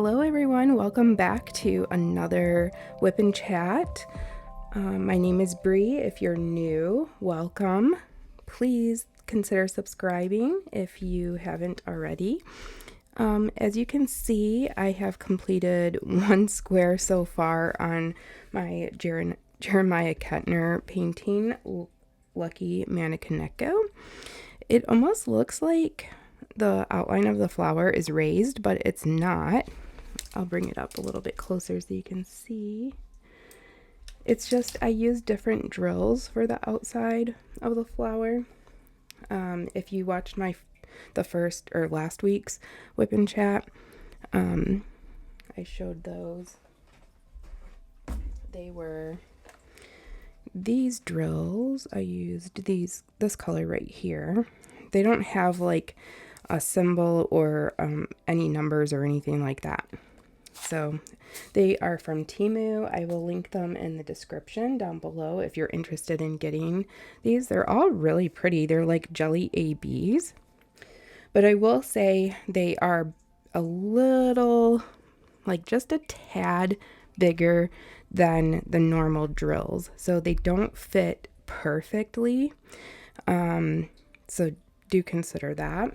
Hello everyone, welcome back to another WIP and Chat. My name is Bree. If you're new, welcome. Please consider subscribing if you haven't already. As you can see, I have completed one square so far on my Jeremiah Kettner painting, Lucky Mannequinecko. It almost looks like the outline of the flower is raised, but it's not. I'll bring it up a little bit closer so you can see. It's just I use different drills for the outside of the flower. If you watched the first or last week's WIP and Chat, I showed those. They were these drills. I used this color right here. They don't have like a symbol or any numbers or anything like that. So they are from Temu. I will link them in the description down below if you're interested in getting these. They're all really pretty. They're like jelly ABs. But I will say they are a little, like just a tad bigger than the normal drills. So they don't fit perfectly. So do consider that.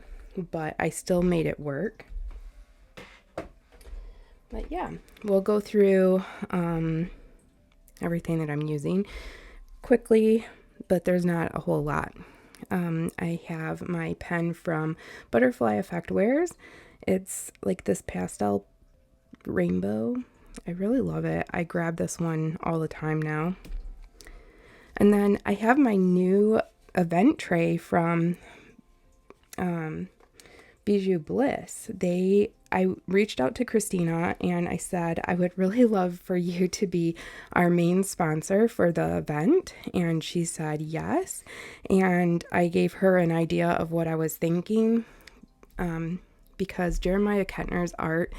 But I still made it work. But yeah, we'll go through everything that I'm using quickly, but there's not a whole lot. I have my pen from Butterfly Effect Wares. It's like this pastel rainbow. I really love it. I grab this one all the time now. And then I have my new event tray from Bijou Bliss. I reached out to Christina and I said, I would really love for you to be our main sponsor for the event. And she said yes. And I gave her an idea of what I was thinking, because Jeremiah Kettner's art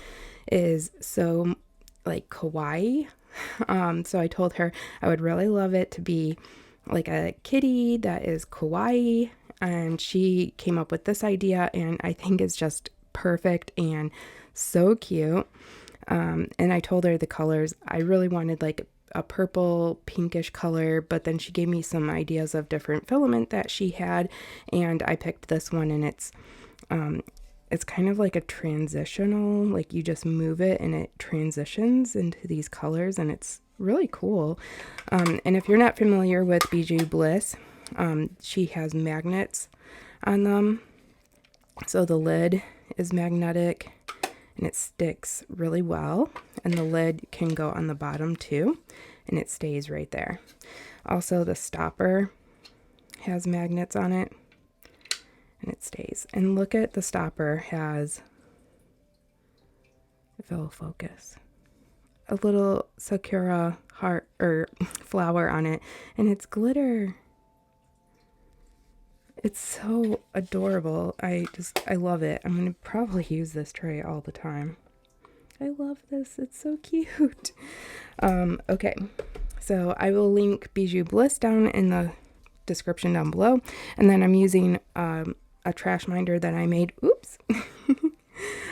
is so like kawaii. So I told her I would really love it to be like a kitty that is kawaii. And she came up with this idea and I think it's just perfect and so cute. And I told her the colors. I really wanted like a purple pinkish color, but then she gave me some ideas of different filament that she had, and I picked this one. And it's kind of like a transitional, like you just move it and it transitions into these colors, and it's really cool. And if you're not familiar with Bijou Bliss, she has magnets on them. So the lid is magnetic and it sticks really well, and the lid can go on the bottom too, and it stays right there. Also, the stopper has magnets on it and it stays. And look at the stopper has, if it'll focus, a little sakura heart or flower on it, and it's glitter. It's so adorable. I love it. I'm going to probably use this tray all the time. I love this. It's so cute. Okay, so I will link Bijou Bliss down in the description down below. And then I'm using a trash minder that I made. Oops.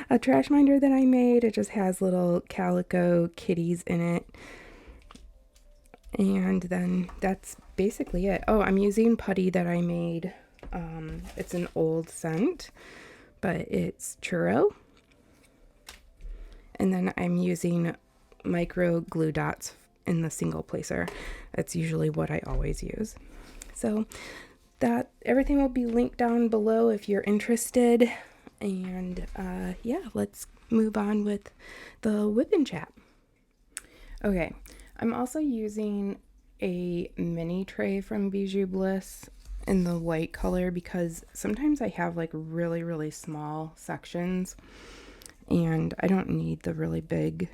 A trash minder that I made. It just has little calico kitties in it. And then that's basically it. Oh, I'm using putty that I made. It's an old scent, but it's churro. And then I'm using micro glue dots in the single placer. That's usually what I always use. So that everything will be linked down below if you're interested. And yeah, let's move on with the WIP and Chat. Okay, I'm also using a mini tray from Bijou Bliss in the white color, because sometimes I have like really, really small sections and I don't need the really big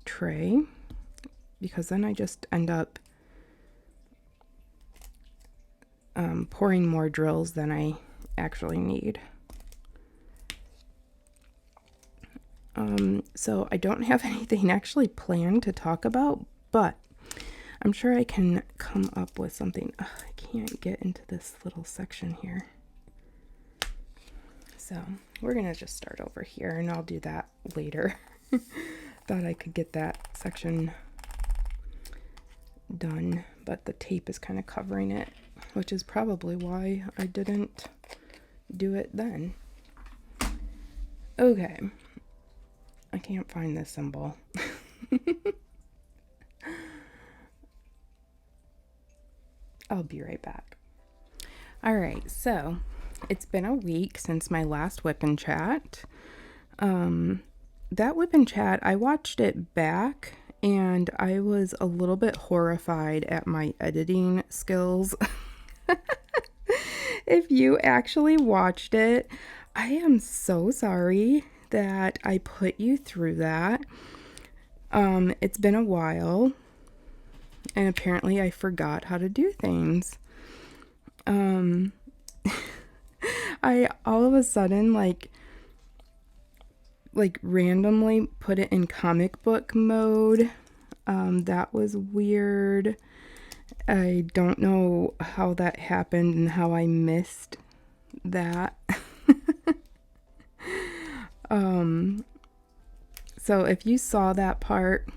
tray, because then I just end up pouring more drills than I actually need. So I don't have anything actually planned to talk about, but I'm sure I can come up with something. Ugh, I can't get into this little section here. So we're gonna just start over here, and I'll do that later. Thought I could get that section done, but the tape is kind of covering it, which is probably why I didn't do it then. Okay. I can't find this symbol. I'll be right back. All right, so it's been a week since my last WIP and Chat. That WIP and Chat, I watched it back and I was a little bit horrified at my editing skills. If you actually watched it, I am so sorry that I put you through that. It's been a while, and apparently I forgot how to do things. I all of a sudden like randomly put it in comic book mode. That was weird. I don't know how that happened and how I missed that. So if you saw that part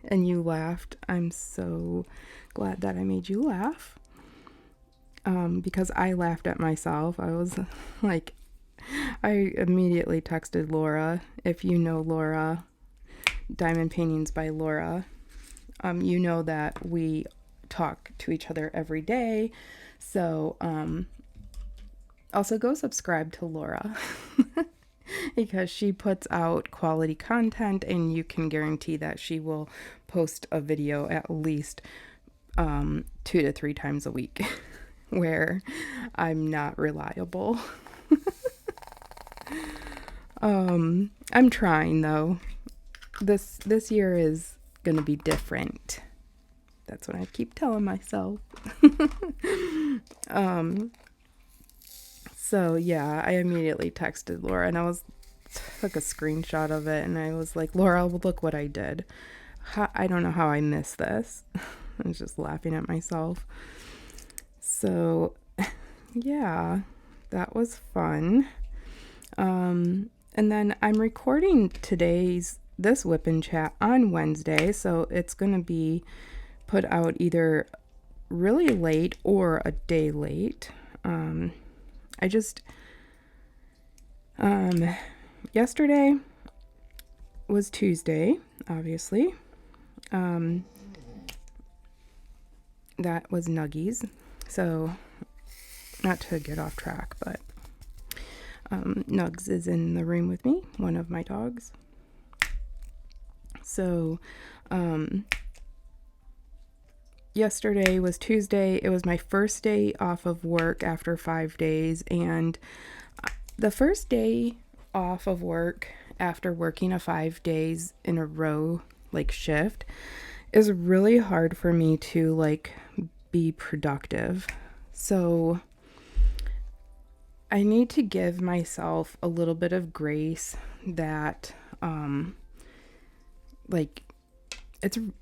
and you laughed, I'm so glad that I made you laugh. Because I laughed at myself. I was like, I immediately texted Laura. If you know Laura, Diamond Paintings by Laura, you know that we talk to each other every day. So, also go subscribe to Laura because she puts out quality content and you can guarantee that she will post a video at least 2 to 3 times a week where I'm not reliable. I'm trying though. This year is gonna be different. That's what I keep telling myself. So yeah, I immediately texted Laura and took a screenshot of it and I was like, Laura, look what I did. I don't know how I missed this. I was just laughing at myself. So yeah, that was fun. And then I'm recording this WIP and Chat on Wednesday, so it's gonna be put out either really late or a day late. Yesterday was Tuesday, obviously. That was Nuggies. So, not to get off track, but Nugs is in the room with me, one of my dogs. So, yesterday was Tuesday. It was my first day off of work after 5 days, and the first day off of work after working a 5 days in a row shift is really hard for me to be productive. So I need to give myself a little bit of grace that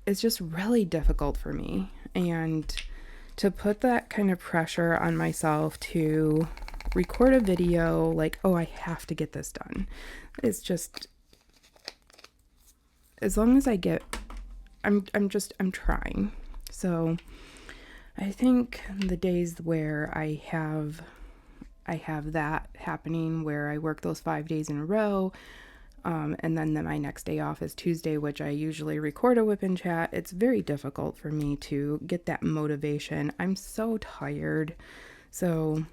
it's just really difficult for me, and to put that kind of pressure on myself to record a video oh, I have to get this done. It's just, as long as I'm trying. So I think the days where I have that happening, where I work those 5 days in a row, and then my next day off is Tuesday, which I usually record a WIP and Chat, it's very difficult for me to get that motivation. I'm so tired. So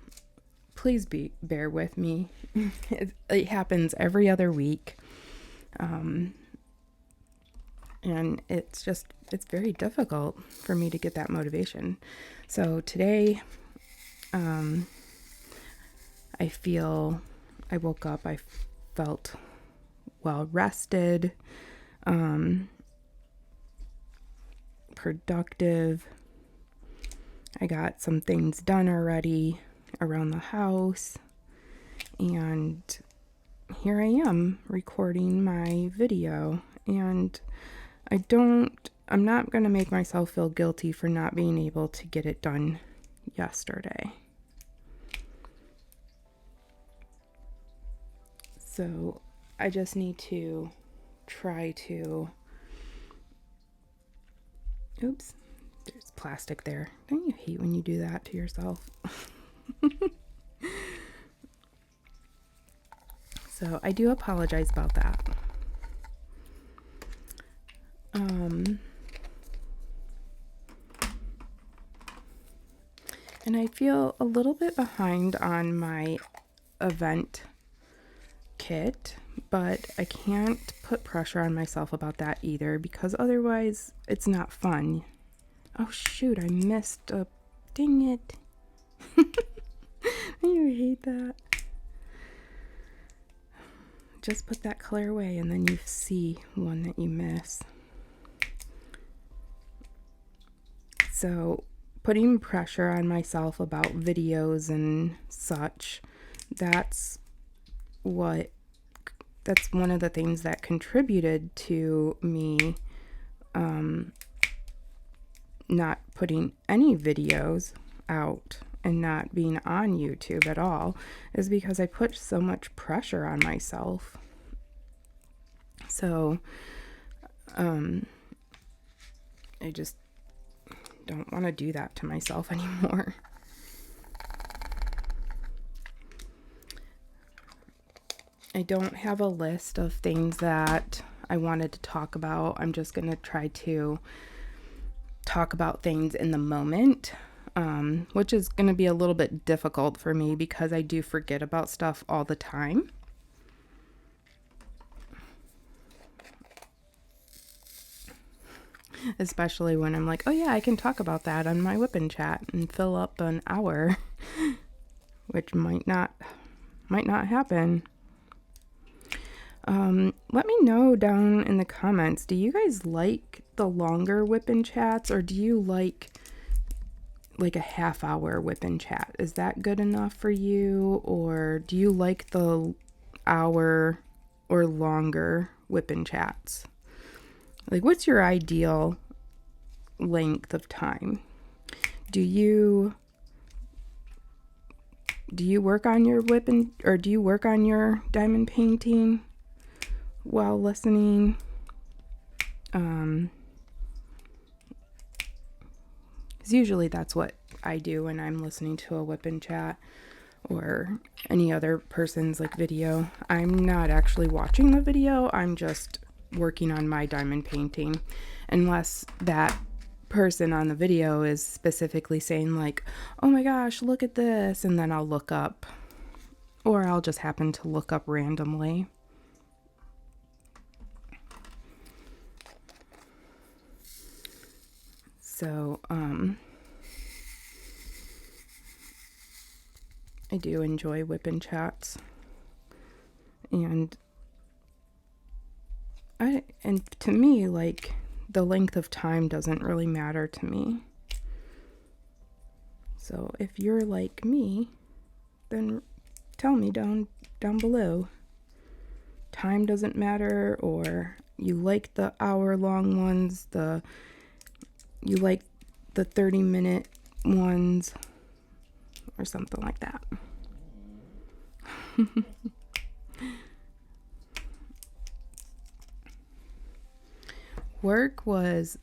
please bear with me. It happens every other week. And it's very difficult for me to get that motivation. So today, I woke up, I felt well rested, productive. I got some things done already around the house, and here I am recording my video, and I'm not going to make myself feel guilty for not being able to get it done yesterday. So I just need to try to, oops, there's plastic there. Don't you hate when you do that to yourself? So I do apologize about that. And I feel a little bit behind on my event kit, but I can't put pressure on myself about that either, because otherwise it's not fun. Oh shoot, I missed a, dang it. You hate that. Just put that color away and then you see one that you miss. So putting pressure on myself about videos and such, that's one of the things that contributed to me not putting any videos out and not being on YouTube at all, is because I put so much pressure on myself. So I just don't want to do that to myself anymore. I don't have a list of things that I wanted to talk about. I'm just going to try to talk about things in the moment, which is going to be a little bit difficult for me because I do forget about stuff all the time. Especially when I'm like, oh yeah, I can talk about that on my WIP and chat and fill up an hour, which might not happen. Let me know down in the comments, do you guys like the longer WIP and chats, or do you like a half-hour WIP and chat? Is that good enough for you, or do you like the hour or longer WIP and chats? Like, what's your ideal length of time? Do you work on your WIP or do you work on your diamond painting while listening? Because usually that's what I do when I'm listening to a WIP and chat or any other person's like video. I'm not actually watching the video, I'm just working on my diamond painting, unless that person on the video is specifically saying like, oh my gosh, look at this, and then I'll look up, or I'll just happen to look up randomly. So I do enjoy WIP and chats, and to me, like, the length of time doesn't really matter to me. So if you're like me, then tell me down below. Time doesn't matter, or you like the hour-long ones, you like the 30-minute ones, or something like that. Work was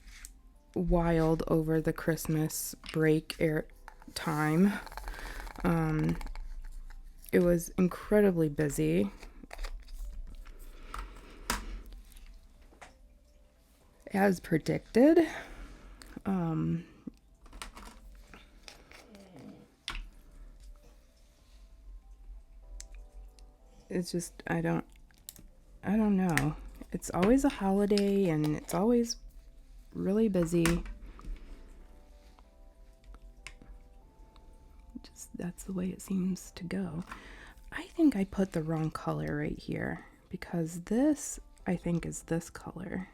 wild over the Christmas break time. It was incredibly busy. As predicted. It's just, I don't know. It's always a holiday and it's always really busy. Just, that's the way it seems to go. I think I put the wrong color right here, because this, I think, is this color.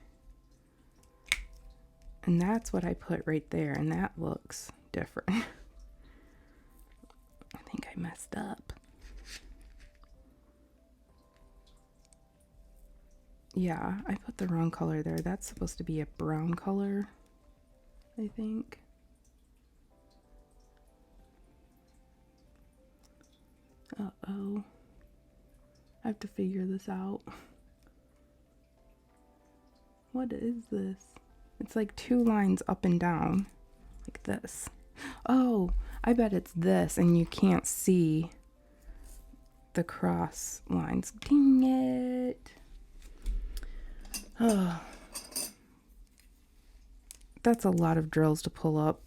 And that's what I put right there, and that looks different. I think I messed up. Yeah, I put the wrong color there. That's supposed to be a brown color, I think. Uh-oh. I have to figure this out. What is this? It's like 2 lines up and down, like this. Oh, I bet it's this, and you can't see the cross lines. Dang it. Oh, that's a lot of drills to pull up.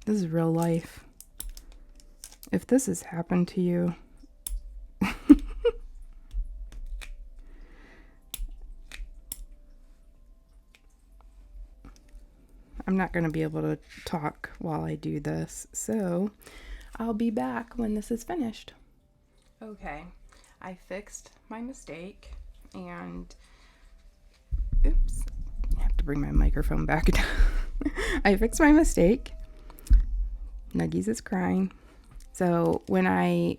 This is real life. If this has happened to you, I'm not going to be able to talk while I do this, so I'll be back when this is finished. Okay, I fixed my mistake, and oops, I have to bring my microphone back down. I fixed my mistake. Nuggies is crying. So when I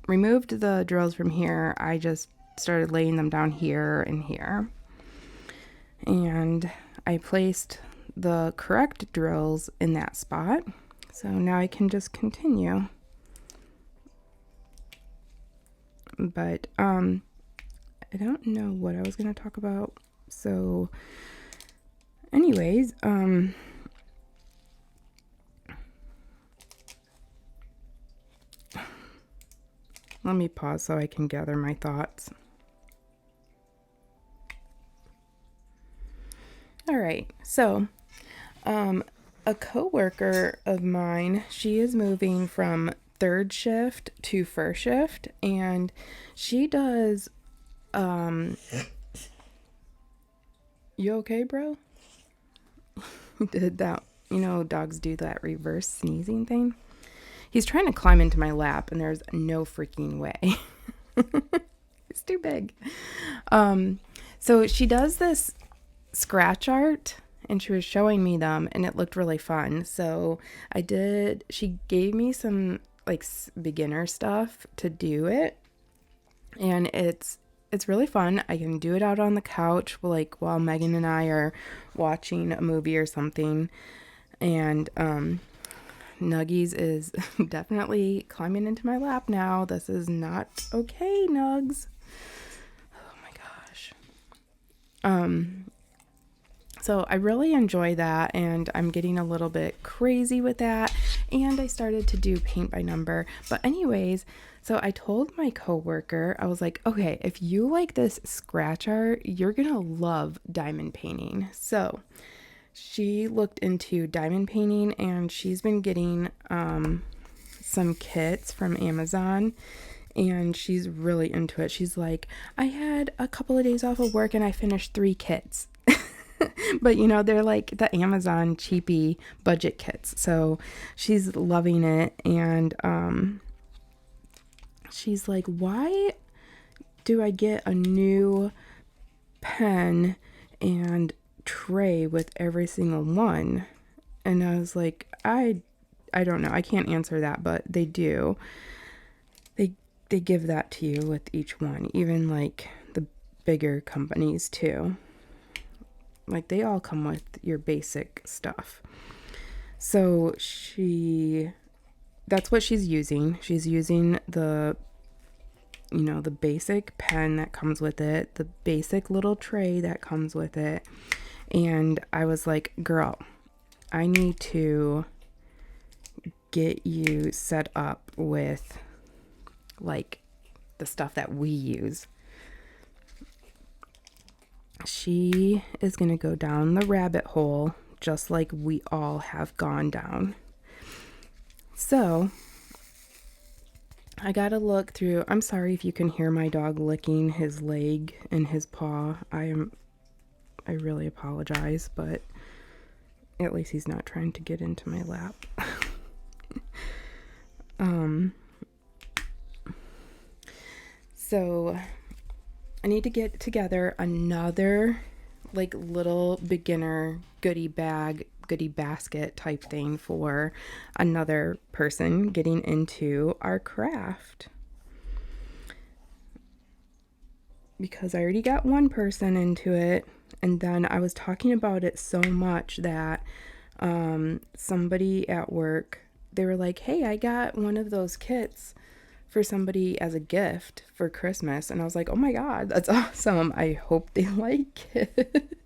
removed the drills from here, I just started laying them down here and here. And I placed the correct drills in that spot. So now I can just continue. But I don't know what I was going to talk about. So anyways, let me pause so I can gather my thoughts. All right, so a coworker of mine, she is moving from 3rd shift to 1st shift, and she does you okay, bro? Did that, you know, dogs do that reverse sneezing thing. He's trying to climb into my lap, and there's no freaking way. It's too big. So she does this scratch art, and she was showing me them, and it looked really fun. So she gave me some like beginner stuff to do it, and it's really fun. I can do it out on the couch, like while Megan and I are watching a movie or something. And Nuggies is definitely climbing into my lap now. This is not okay, Nugs. Oh my gosh. So I really enjoy that, and I'm getting a little bit crazy with that, and I started to do paint by number. But anyways, so I told my coworker, I was like, okay, if you like this scratch art, you're gonna love diamond painting. So she looked into diamond painting, and she's been getting some kits from Amazon, and she's really into it. She's like, I had a couple of days off of work and I finished 3 kits. But you know, they're like the Amazon cheapy budget kits. So she's loving it, and she's like, why do I get a new pen and tray with every single one? And I was like, I don't know. I can't answer that, but they do. They give that to you with each one, even like the bigger companies too. Like they all come with your basic stuff. So that's what she's using. She's using the basic pen that comes with it, the basic little tray that comes with it. And I was like, girl, I need to get you set up with like the stuff that we use. She is going to go down the rabbit hole just like we all have gone down. So I got to look through. I'm sorry if you can hear my dog licking his leg and his paw. I really apologize, but at least he's not trying to get into my lap. So I need to get together another like little beginner goodie basket type thing for another person getting into our craft. Because I already got one person into it, and then I was talking about it so much that somebody at work they were like, hey, I got one of those kits for somebody as a gift for Christmas. And I was like, oh my God, that's awesome. I hope they like it.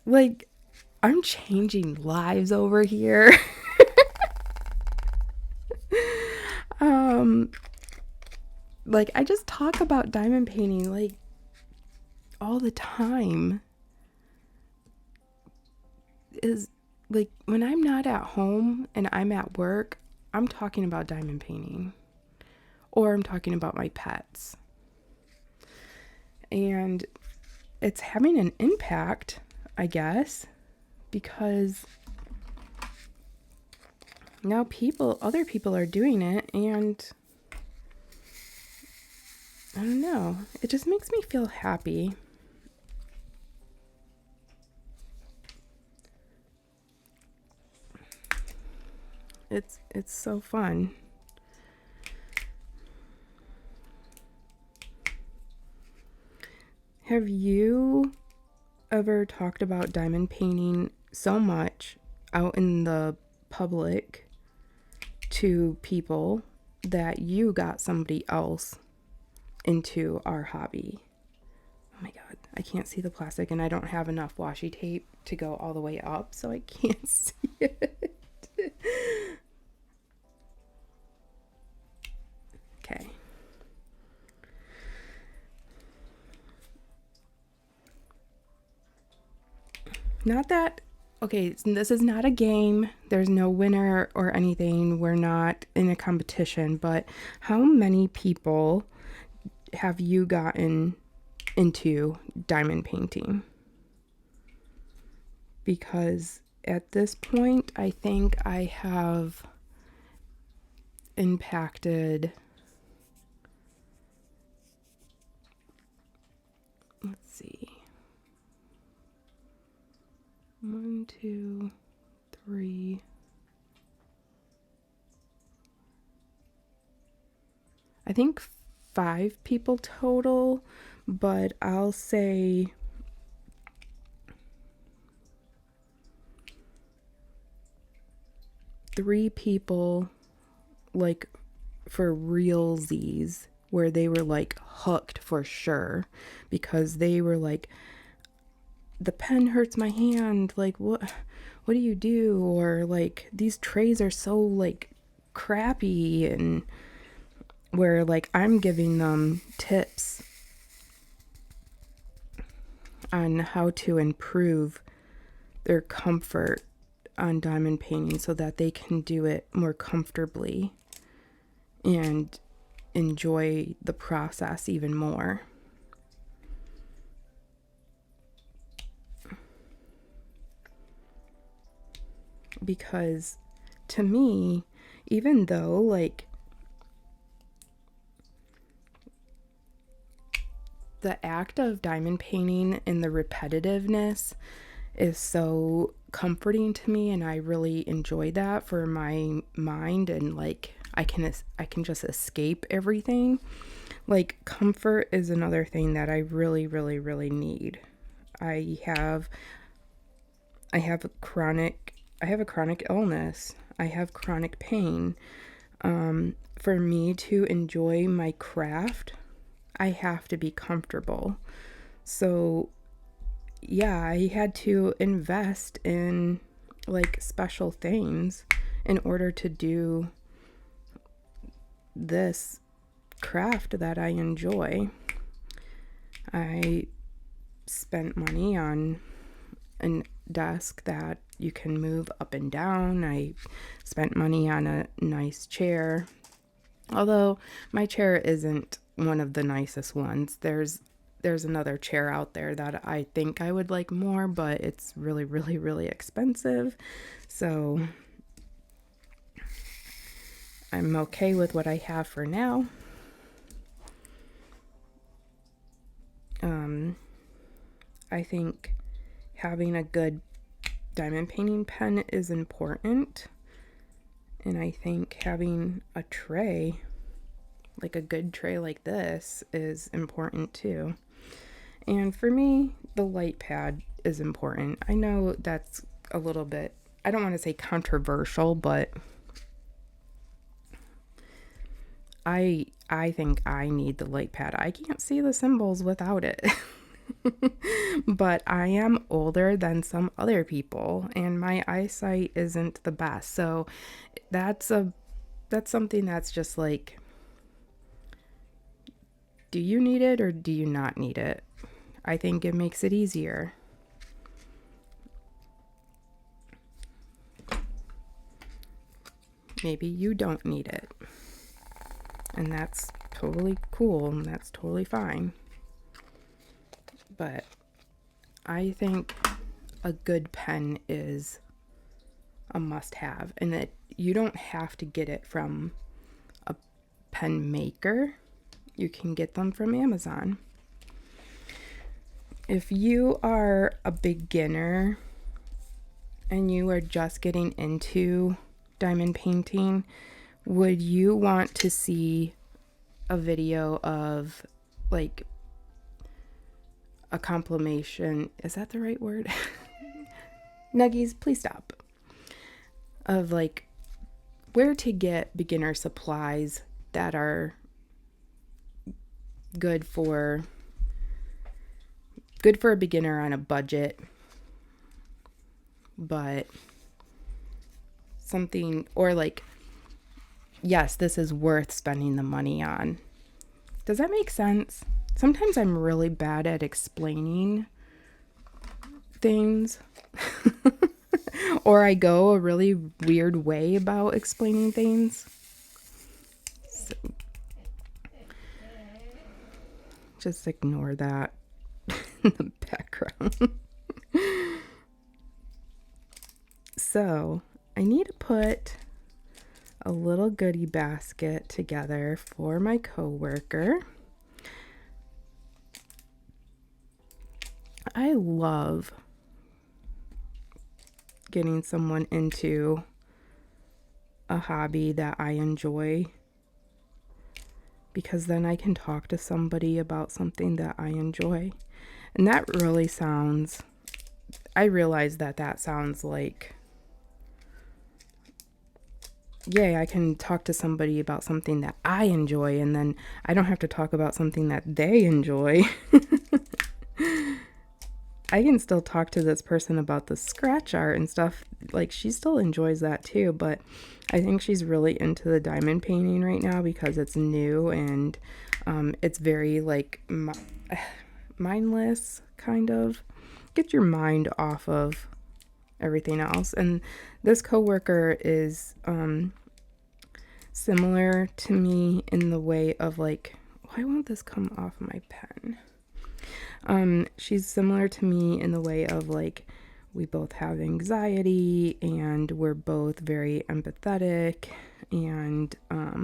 Like, I'm changing lives over here. um, like, I just talk about diamond painting, like, all the time. Is like, when I'm not at home and I'm at work, I'm talking about diamond painting, or I'm talking about my pets. And it's having an impact, I guess, because now other people are doing it, and I don't know, it just makes me feel happy. It's so fun. Have you ever talked about diamond painting so much out in the public to people that you got somebody else into our hobby? Oh my God, I can't see the plastic, and I don't have enough washi tape to go all the way up, so I can't see it. Okay. Not that, okay, this is not a game. There's no winner or anything. We're not in a competition, but how many people have you gotten into diamond painting? Because at this point, I think I have impacted, let's see, 1, 2, 3. I think 5 people total, but I'll say 3 people, like, for realsies, where they were like hooked for sure, because they were like, the pen hurts my hand, like, what do you do? Or like, these trays are so like crappy, and where like I'm giving them tips on how to improve their comfort on diamond painting so that they can do it more comfortably and enjoy the process even more. Because to me, even though like the act of diamond painting and the repetitiveness is so comforting to me, and I really enjoy that for my mind, and like I can just escape everything. Like, comfort is another thing that I really really really need. I have I have a chronic illness. I have chronic pain. For me to enjoy my craft, I have to be comfortable. So yeah, I had to invest in like special things in order to do this craft that I enjoy. I spent money on a desk that you can move up and down. I spent money on a nice chair. Although my chair isn't one of the nicest ones. There's another chair out there that I think I would like more, but it's really, really, really expensive. So I'm okay with what I have for now. I think having a good diamond painting pen is important. And I think having a tray, like a good tray like this, is important too. And for me, the light pad is important. I know that's a little bit, I don't want to say controversial, but I think I need the light pad. I can't see the symbols without it. But I am older than some other people and my eyesight isn't the best. So that's something that's just like, do you need it or do you not need it? I think it makes it easier. Maybe you don't need it. And that's totally cool and that's totally fine. But I think a good pen is a must-have, and that you don't have to get it from a pen maker. You can get them from Amazon. If you are a beginner and you are just getting into diamond painting, would you want to see a video of like a compilation? Is that the right word? Nuggies, please stop. Of like where to get beginner supplies that are good for a beginner on a budget, but something, or like, yes, this is worth spending the money on. Does that make sense? Sometimes I'm really bad at explaining things. Or I go a really weird way about explaining things. So, just ignore that in the background. So, I need to put a little goodie basket together for my coworker. I love getting someone into a hobby that I enjoy, because then I can talk to somebody about something that I enjoy. And that really sounds, I realize that sounds like, yay, I can talk to somebody about something that I enjoy, and then I don't have to talk about something that they enjoy. I can still talk to this person about the scratch art and stuff. Like, she still enjoys that too, but I think she's really into the diamond painting right now because it's new and it's very like mindless, kind of. Get your mind off of everything else. And this coworker is similar to me in the way of like, why won't this come off my pen? She's similar to me in the way of like, we both have anxiety and we're both very empathetic, and I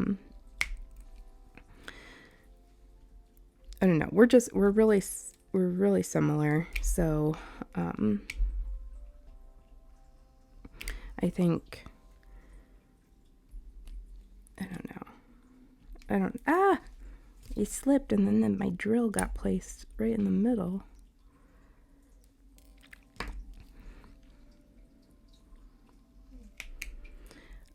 don't know, we're really similar. So I think, I don't it slipped, and then my drill got placed right in the middle.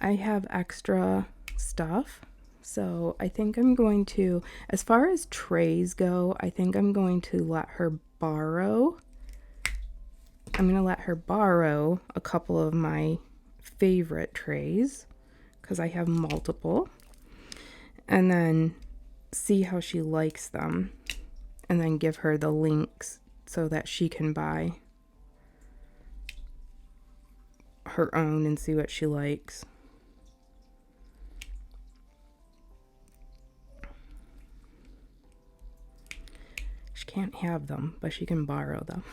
I have extra stuff, so I think I'm going to, as far as trays go, I think I'm going to let her borrow. I'm going to let her borrow a couple of my favorite trays, because I have multiple, and then see how she likes them, and then give her the links so that she can buy her own and see what she likes. She can't have them, but she can borrow them.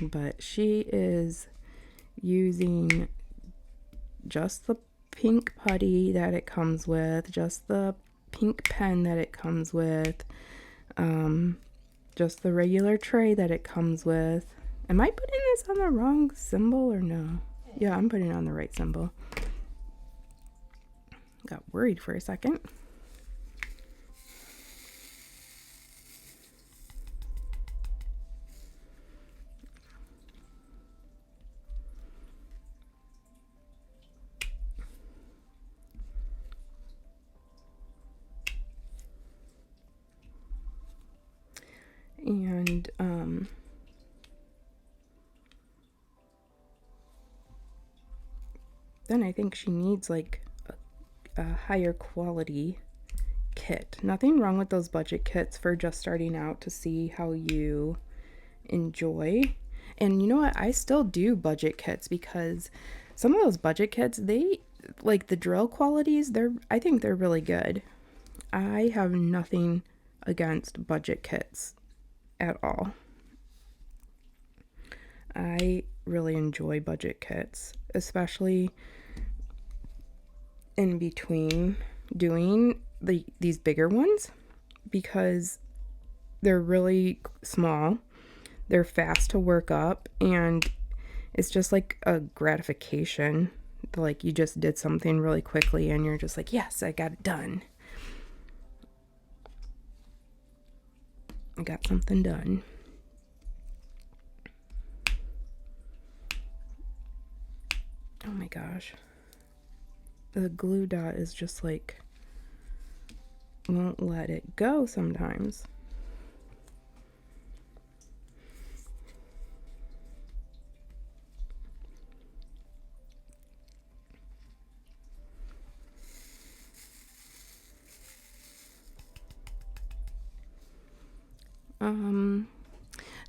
But she is using just the pink putty that it comes with, just the pink pen that it comes with, just the regular tray that it comes with. Am I putting this on the wrong symbol or no? Yeah, I'm putting it on the right symbol. Got worried for a second. then I think she needs like a higher quality kit. Nothing wrong with those budget kits for just starting out to see how you enjoy. And you know what? I still do budget kits because some of those budget kits, they like the drill qualities, I think they're really good. I have nothing against budget kits at all. I really enjoy budget kits, especially in between doing these bigger ones, because they're really small, they're fast to work up, and it's just like a gratification. Like you just did something really quickly and you're just like, yes, I got it done. I got something done. Oh my gosh. The glue dot is just like, won't let it go sometimes.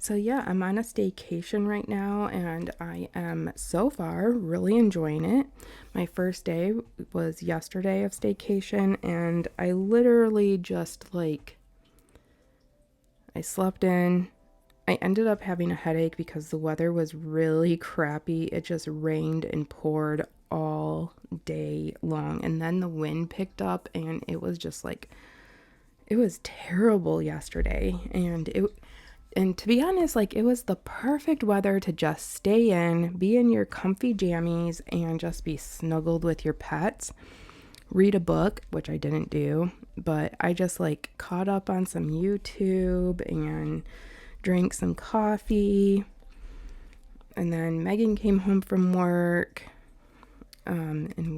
So yeah, I'm on a staycation right now and I am so far really enjoying it. My first day was yesterday of staycation and I literally just like, I slept in. I ended up having a headache because the weather was really crappy. It just rained and poured all day long. And then the wind picked up and it was just like, it was terrible yesterday. And to be honest, like it was the perfect weather to just stay in, be in your comfy jammies and just be snuggled with your pets. Read a book, which I didn't do, but I just like caught up on some YouTube and drank some coffee. And then Megan came home from work, and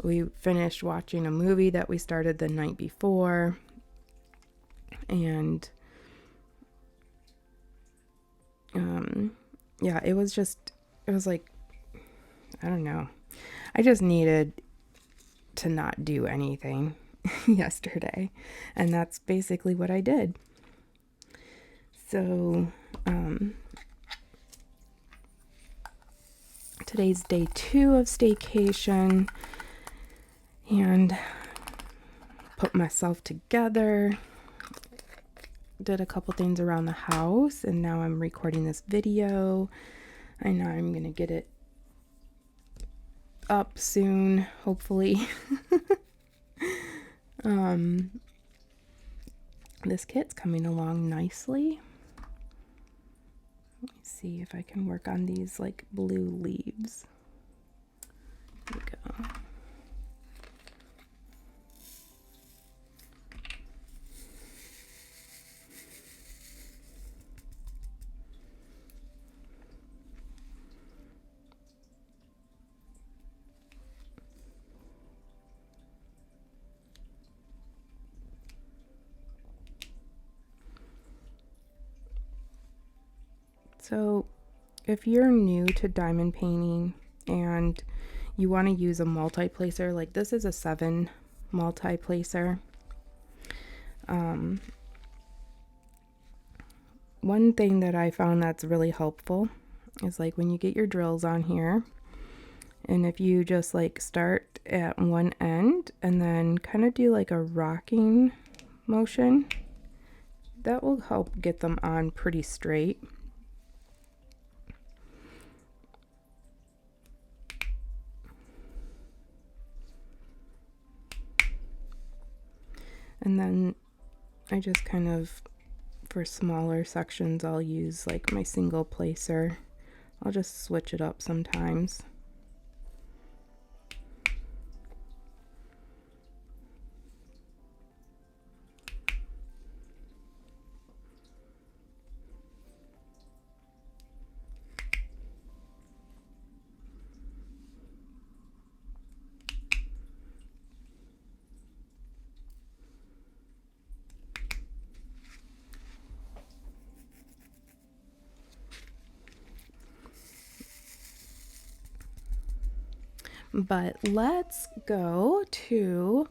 we finished watching a movie that we started the night before. And yeah, it was like, I don't know. I just needed to not do anything yesterday. And that's basically what I did. So, today's day 2 of staycation. And put myself together. Did a couple things around the house and now I'm recording this video. I know I'm gonna get it up soon, hopefully. This kit's coming along nicely. Let me see if I can work on these like blue leaves. There we go. So if you're new to diamond painting and you want to use a multi-placer, like this is a 7 multi-placer. One thing that I found that's really helpful is like when you get your drills on here, and if you just like start at one end and then kind of do like a rocking motion, that will help get them on pretty straight. And then I just kind of, for smaller sections, I'll use like my single placer. I'll just switch it up sometimes. But let's go to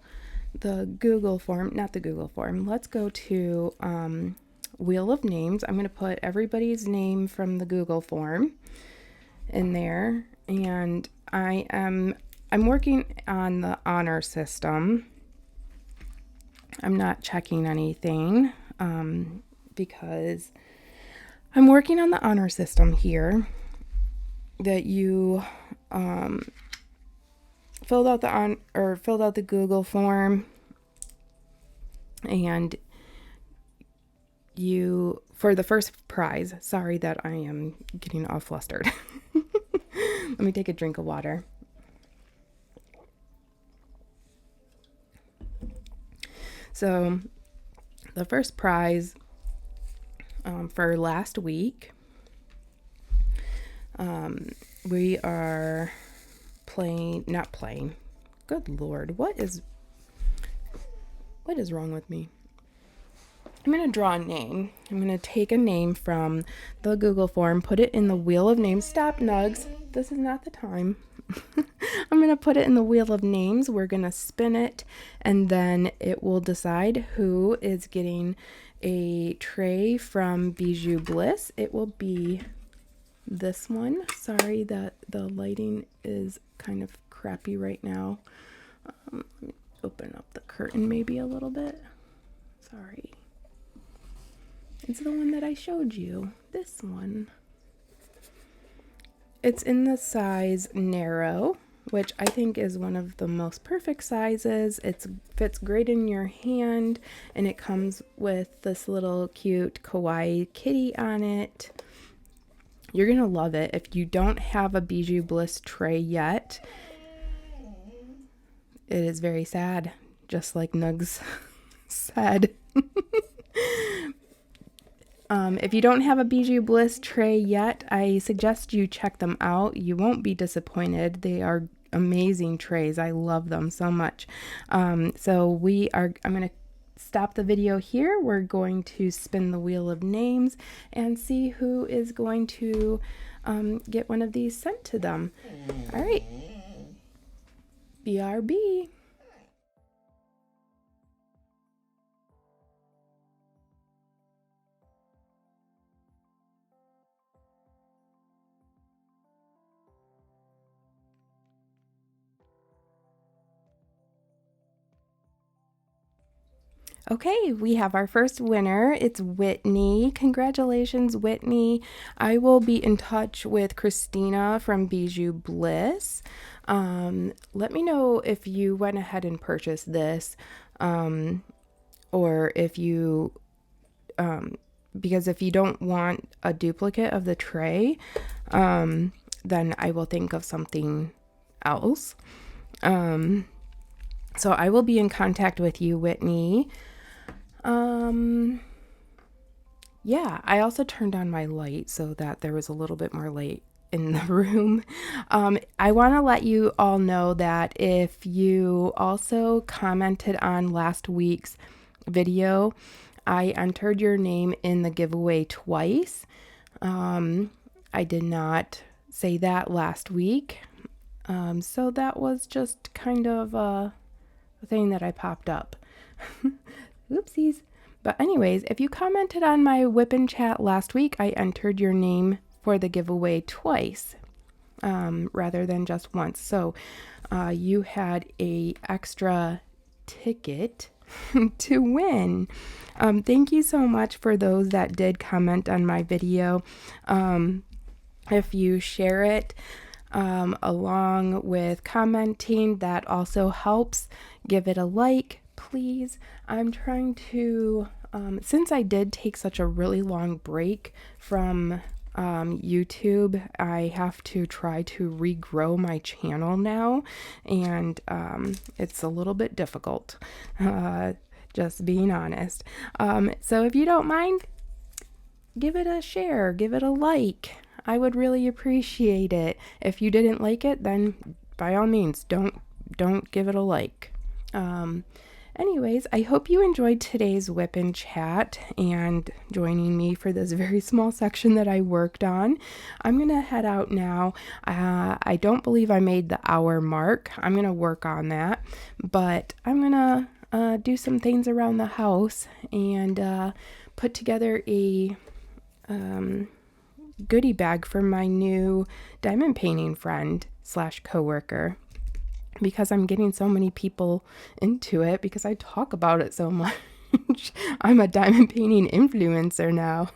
the Google form, not the Google form. Let's go to Wheel of Names. I'm going to put everybody's name from the Google form in there, and I'm working on the honor system. I'm not checking anything because I'm working on the honor system here that you filled out the Google form, and you, for the first prize. Sorry that I am getting all flustered. Let me take a drink of water. So the first prize for last week, we are not playing. Good Lord, what is wrong with me? I'm going to draw a name. I'm going to take a name from the Google form, put it in the Wheel of Names. Stop, Nugs. This is not the time. I'm going to put it in the Wheel of Names. We're going to spin it, and then it will decide who is getting a tray from Bijou Bliss. It will be this one. Sorry that the lighting is kind of crappy right now. Let me open up the curtain maybe a little bit. Sorry. It's the one that I showed you. This one. It's in the size narrow, which I think is one of the most perfect sizes. It fits great in your hand, and it comes with this little cute kawaii kitty on it. You're going to love it. If you don't have a Bijou Bliss tray yet, it is very sad, just like Nugs said. If you don't have a Bijou Bliss tray yet, I suggest you check them out. You won't be disappointed. They are amazing trays. I love them so much. I'm going to stop the video here. We're going to spin the Wheel of Names and see who is going to get one of these sent to them. All right. BRB. Okay, we have our first winner. It's Whitney. Congratulations, Whitney. I will be in touch with Christina from Bijou Bliss. Let me know if you went ahead and purchased this, or if you, because if you don't want a duplicate of the tray, then I will think of something else. So I will be in contact with you, Whitney. Yeah, I also turned on my light so that there was a little bit more light in the room. I want to let you all know that if you also commented on last week's video, I entered your name in the giveaway twice. I did not say that last week. So that was just kind of a thing that I popped up. Oopsies. But anyways, if you commented on my WIP and chat last week, I entered your name for the giveaway twice, rather than just once. So you had a extra ticket to win. Thank you so much for those that did comment on my video. If you share it along with commenting, that also helps. Give it a like, please. I'm trying to, since I did take such a really long break from YouTube, I have to try to regrow my channel now, and it's a little bit difficult, just being honest. So if you don't mind, give it a share, give it a like. I would really appreciate it. If you didn't like it, then by all means, don't give it a like. Anyways, I hope you enjoyed today's WIP and chat and joining me for this very small section that I worked on. I'm going to head out now. I don't believe I made the hour mark. I'm going to work on that, but I'm going to do some things around the house and put together a goodie bag for my new diamond painting friend / coworker, because I'm getting so many people into it because I talk about it so much. I'm a diamond painting influencer now.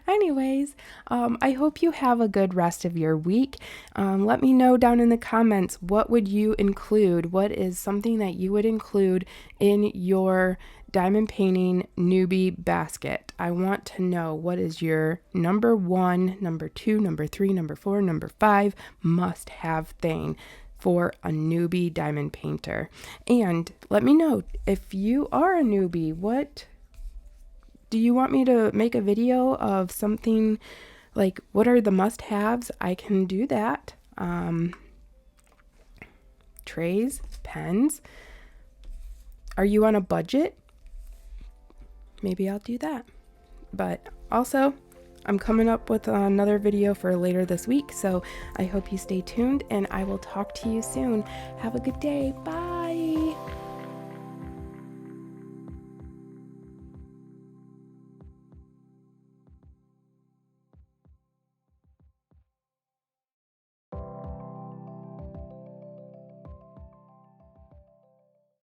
Anyways, I hope you have a good rest of your week. Let me know down in the comments, what would you include? What is something that you would include in your diamond painting newbie basket? I want to know, what is your number 1, number 2, number 3, number 4, number 5 must-have thing for a newbie diamond painter. And let me know, if you are a newbie, what do you want me to make a video of? Something like, what are the must-haves? I can do that. Trays, pens. Are you on a budget? Maybe I'll do that. But also, I'm coming up with another video for later this week, so I hope you stay tuned, and I will talk to you soon. Have a good day. Bye.